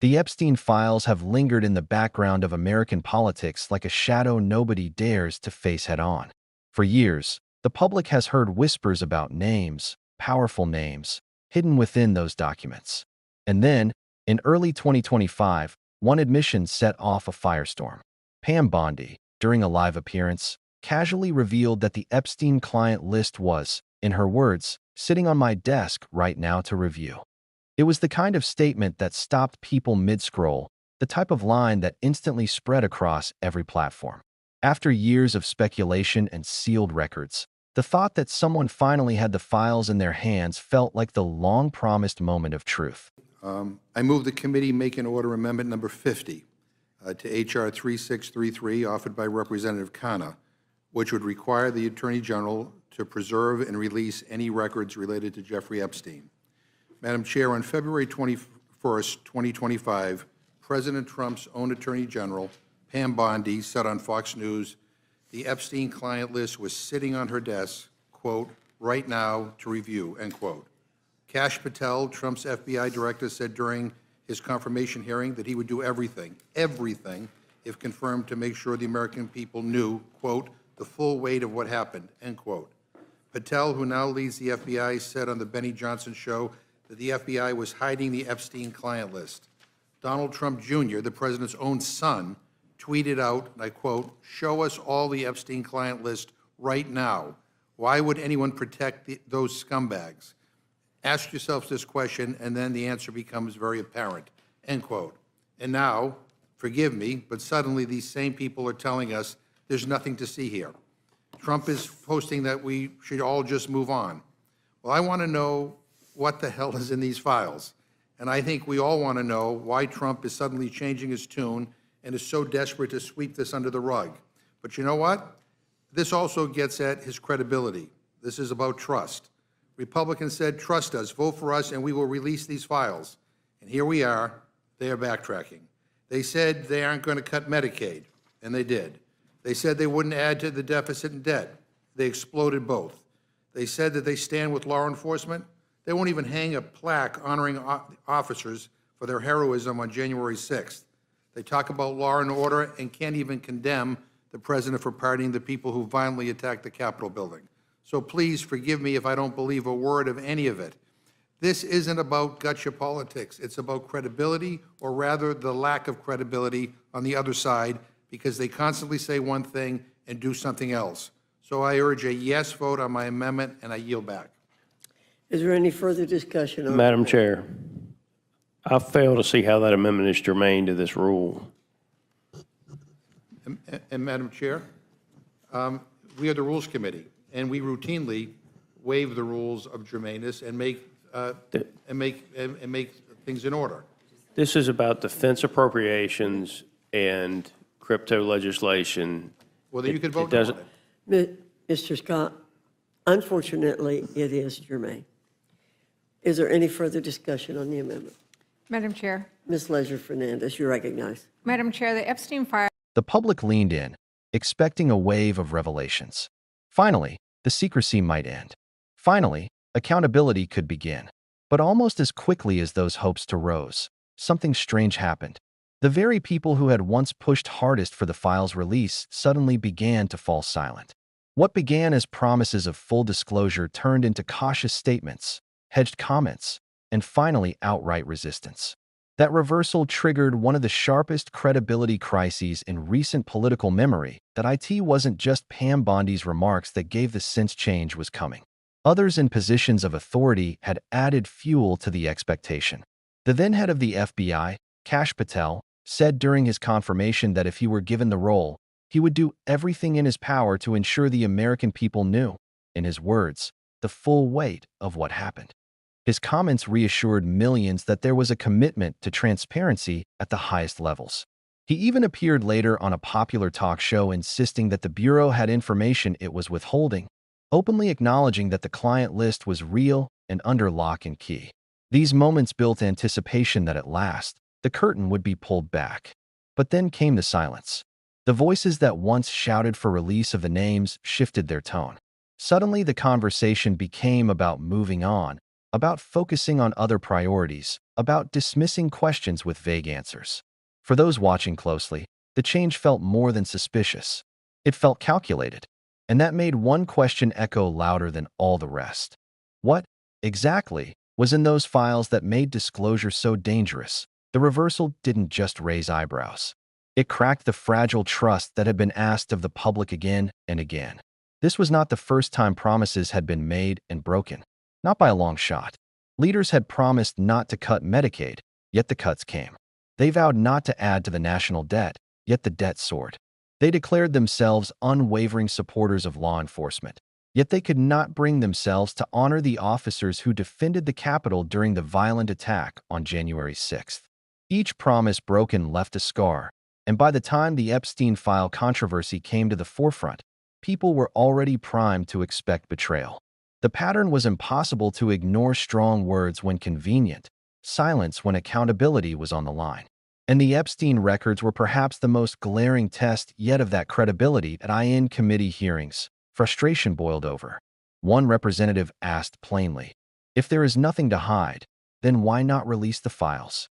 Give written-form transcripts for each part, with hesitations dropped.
The Epstein files have lingered in the background of American politics like a shadow nobody dares to face head-on. For years, the public has heard whispers about names, powerful names, hidden within those documents. And then, in early 2025, one admission set off a firestorm. Pam Bondi, during a live appearance, casually revealed that the Epstein client list was, in her words, sitting on my desk right now to review. It was the kind of statement that stopped people mid-scroll, the type of line that instantly spread across every platform. After years of speculation and sealed records, the thought that someone finally had the files in their hands felt like the long-promised moment of truth. I move the committee make an order amendment number 50 to H.R. 3633, offered by Representative Khanna, which would require the Attorney General to preserve and release any records related to Jeffrey Epstein. Madam Chair, on February 21st, 2025, President Trump's own Attorney General, Pam Bondi, said on Fox News, the Epstein client list was sitting on her desk, quote, right now to review, end quote. Kash Patel, Trump's FBI director, said during his confirmation hearing that he would do everything, if confirmed, to make sure the American people knew, quote, the full weight of what happened, end quote. Patel, who now leads the FBI, said on the Benny Johnson show that the FBI was hiding the Epstein client list. Donald Trump Jr., the president's own son, tweeted out, and I quote, show us all the Epstein client list right now. Why would anyone protect those scumbags? Ask yourselves this question, and then the answer becomes very apparent, end quote. And now, forgive me, but suddenly these same people are telling us there's nothing to see here. Trump is posting that we should all just move on. Well, I want to know what the hell is in these files. And I think we all want to know why Trump is suddenly changing his tune and is so desperate to sweep this under the rug. But you know what? This also gets at his credibility. This is about trust. Republicans said, trust us, vote for us, and we will release these files. And here we are. They are backtracking. They said they aren't going to cut Medicaid, and they did. They said they wouldn't add to the deficit and debt. They exploded both. They said that they stand with law enforcement. They won't even hang a plaque honoring officers for their heroism on January 6th. They talk about law and order and can't even condemn the president for pardoning the people who violently attacked the Capitol building. So please forgive me if I don't believe a word of any of it. This isn't about gotcha politics. It's about credibility, or rather the lack of credibility on the other side, because they constantly say one thing and do something else. So I urge a yes vote on my amendment, and I yield back. Is there any further discussion on Madam Chair, I fail to see how that amendment is germane to this rule. And Madam Chair, we are the Rules Committee, and we routinely waive the rules of germaneness and make things in order. This is about defense appropriations and crypto legislation. Well, then you could vote no on it. Mr. Scott, unfortunately, it is germane. Is there any further discussion on the amendment? Madam Chair. Ms. Leisure-Fernandez, you recognize. Madam Chair, the Epstein file. The public leaned in, expecting a wave of revelations. Finally, the secrecy might end. Finally, accountability could begin. But almost as quickly as those hopes rose, something strange happened. The very people who had once pushed hardest for the file's release suddenly began to fall silent. What began as promises of full disclosure turned into cautious statements, hedged comments, and finally outright resistance. That reversal triggered one of the sharpest credibility crises in recent political memory. That it wasn't just Pam Bondi's remarks that gave the sense change was coming. Others in positions of authority had added fuel to the expectation. The then head of the FBI, Kash Patel, said during his confirmation that if he were given the role, he would do everything in his power to ensure the American people knew, in his words, the full weight of what happened. His comments reassured millions that there was a commitment to transparency at the highest levels. He even appeared later on a popular talk show insisting that the Bureau had information it was withholding, openly acknowledging that the client list was real and under lock and key. These moments built anticipation that at last, the curtain would be pulled back. But then came the silence. The voices that once shouted for release of the names shifted their tone. Suddenly, the conversation became about moving on, about focusing on other priorities, about dismissing questions with vague answers. For those watching closely, the change felt more than suspicious. It felt calculated, and that made one question echo louder than all the rest. What, exactly, was in those files that made disclosure so dangerous? The reversal didn't just raise eyebrows. It cracked the fragile trust that had been asked of the public again and again. This was not the first time promises had been made and broken. Not by a long shot. Leaders had promised not to cut Medicaid, yet the cuts came. They vowed not to add to the national debt, yet the debt soared. They declared themselves unwavering supporters of law enforcement, yet they could not bring themselves to honor the officers who defended the Capitol during the violent attack on January 6th. Each promise broken left a scar, and by the time the Epstein file controversy came to the forefront, people were already primed to expect betrayal. The pattern was impossible to ignore: strong words when convenient, silence when accountability was on the line. And the Epstein records were perhaps the most glaring test yet of that credibility. At IN committee hearings, frustration boiled over. One representative asked plainly, "If there is nothing to hide, then why not release the files?"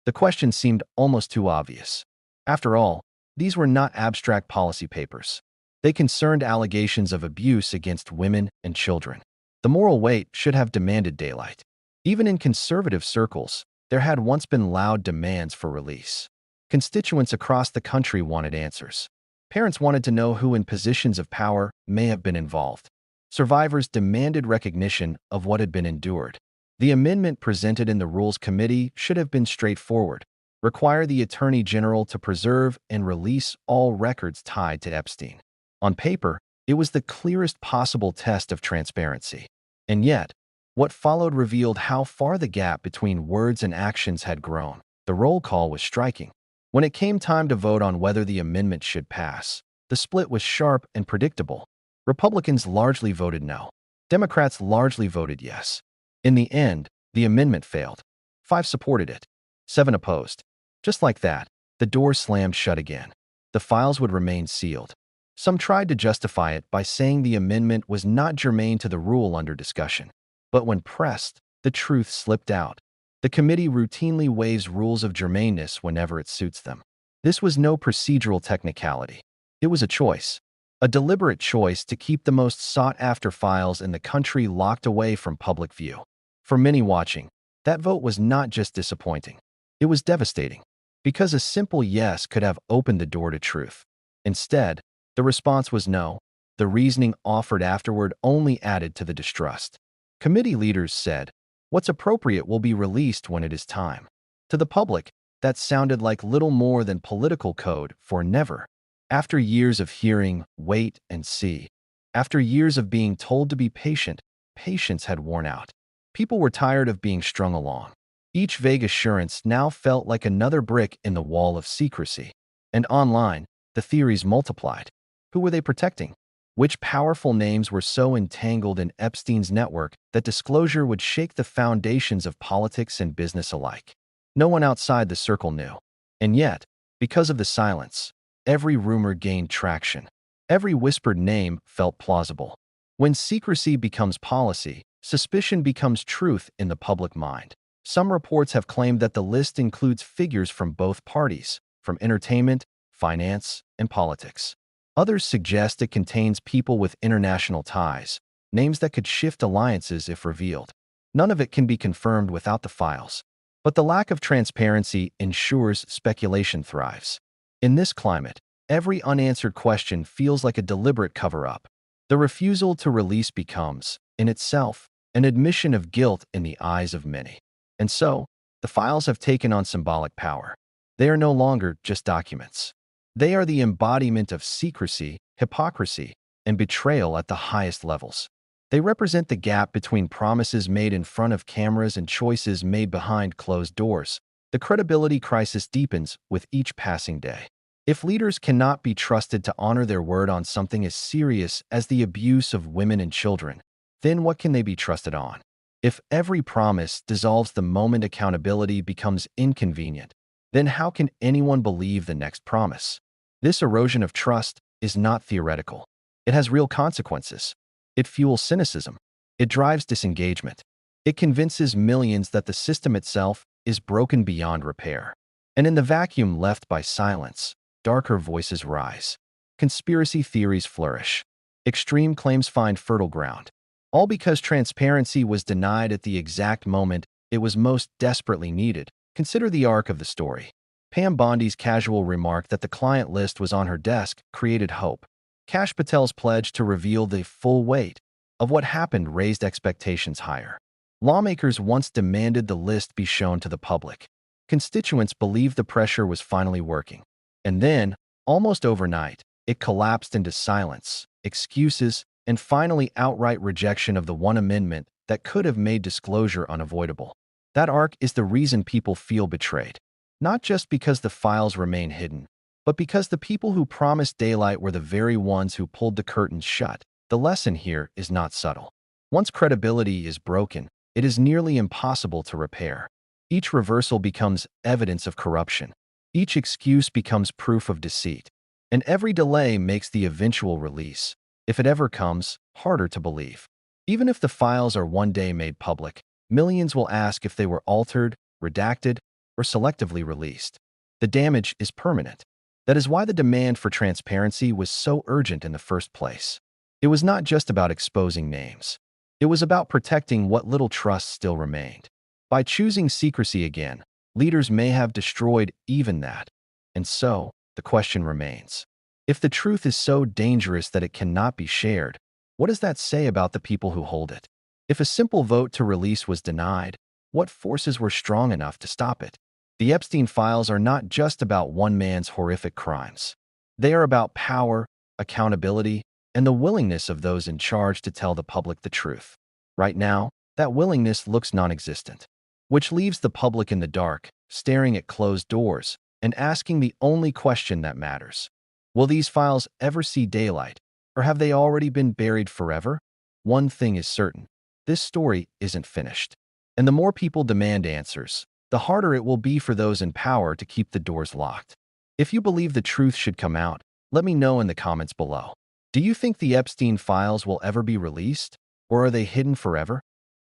The question seemed almost too obvious. After all, these were not abstract policy papers. They concerned allegations of abuse against women and children. The moral weight should have demanded daylight. Even in conservative circles, there had once been loud demands for release. Constituents across the country wanted answers. Parents wanted to know who in positions of power may have been involved. Survivors demanded recognition of what had been endured. The amendment presented in the Rules Committee should have been straightforward: require the Attorney General to preserve and release all records tied to Epstein. On paper, it was the clearest possible test of transparency. And yet, what followed revealed how far the gap between words and actions had grown. The roll call was striking. When it came time to vote on whether the amendment should pass, the split was sharp and predictable. Republicans largely voted no. Democrats largely voted yes. In the end, the amendment failed. 5 supported it. 7 opposed. Just like that, the door slammed shut again. The files would remain sealed. Some tried to justify it by saying the amendment was not germane to the rule under discussion. But when pressed, the truth slipped out. The committee routinely waives rules of germaneness whenever it suits them. This was no procedural technicality. It was a choice. A deliberate choice to keep the most sought-after files in the country locked away from public view. For many watching, that vote was not just disappointing. It was devastating, because a simple yes could have opened the door to truth. Instead, the response was no. The reasoning offered afterward only added to the distrust. Committee leaders said, "What's appropriate will be released when it is time." To the public, that sounded like little more than political code for never. After years of hearing, wait and see. After years of being told to be patient, patience had worn out. People were tired of being strung along. Each vague assurance now felt like another brick in the wall of secrecy. And online, the theories multiplied. Who were they protecting? Which powerful names were so entangled in Epstein's network that disclosure would shake the foundations of politics and business alike? No one outside the circle knew. And yet, because of the silence, every rumor gained traction. Every whispered name felt plausible. When secrecy becomes policy, suspicion becomes truth in the public mind. Some reports have claimed that the list includes figures from both parties, from entertainment, finance, and politics. Others suggest it contains people with international ties, names that could shift alliances if revealed. None of it can be confirmed without the files. But the lack of transparency ensures speculation thrives. In this climate, every unanswered question feels like a deliberate cover-up. The refusal to release becomes, in itself, an admission of guilt in the eyes of many. And so, the files have taken on symbolic power. They are no longer just documents. They are the embodiment of secrecy, hypocrisy, and betrayal at the highest levels. They represent the gap between promises made in front of cameras and choices made behind closed doors. The credibility crisis deepens with each passing day. If leaders cannot be trusted to honor their word on something as serious as the abuse of women and children, then what can they be trusted on? If every promise dissolves the moment accountability becomes inconvenient, then how can anyone believe the next promise? This erosion of trust is not theoretical. It has real consequences. It fuels cynicism. It drives disengagement. It convinces millions that the system itself is broken beyond repair. And in the vacuum left by silence, darker voices rise. Conspiracy theories flourish. Extreme claims find fertile ground. All because transparency was denied at the exact moment it was most desperately needed. Consider the arc of the story. Pam Bondi's casual remark that the client list was on her desk created hope. Kash Patel's pledge to reveal the full weight of what happened raised expectations higher. Lawmakers once demanded the list be shown to the public. Constituents believed the pressure was finally working. And then, almost overnight, it collapsed into silence, excuses, and finally outright rejection of the one amendment that could have made disclosure unavoidable. That arc is the reason people feel betrayed. Not just because the files remain hidden, but because the people who promised daylight were the very ones who pulled the curtains shut. The lesson here is not subtle. Once credibility is broken, it is nearly impossible to repair. Each reversal becomes evidence of corruption. Each excuse becomes proof of deceit. And every delay makes the eventual release, if it ever comes, harder to believe. Even if the files are one day made public, millions will ask if they were altered, redacted, or selectively released. The damage is permanent. That is why the demand for transparency was so urgent in the first place. It was not just about exposing names. It was about protecting what little trust still remained. By choosing secrecy again, leaders may have destroyed even that. And so, the question remains. If the truth is so dangerous that it cannot be shared, what does that say about the people who hold it? If a simple vote to release was denied, what forces were strong enough to stop it? The Epstein files are not just about one man's horrific crimes. They are about power, accountability, and the willingness of those in charge to tell the public the truth. Right now, that willingness looks non-existent, which leaves the public in the dark, staring at closed doors, and asking the only question that matters. Will these files ever see daylight, or have they already been buried forever? One thing is certain. This story isn't finished. And the more people demand answers, the harder it will be for those in power to keep the doors locked. If you believe the truth should come out, let me know in the comments below. Do you think the Epstein files will ever be released, or are they hidden forever?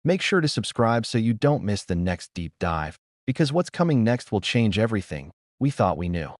Make sure to subscribe so you don't miss the next deep dive, because what's coming next will change everything we thought we knew.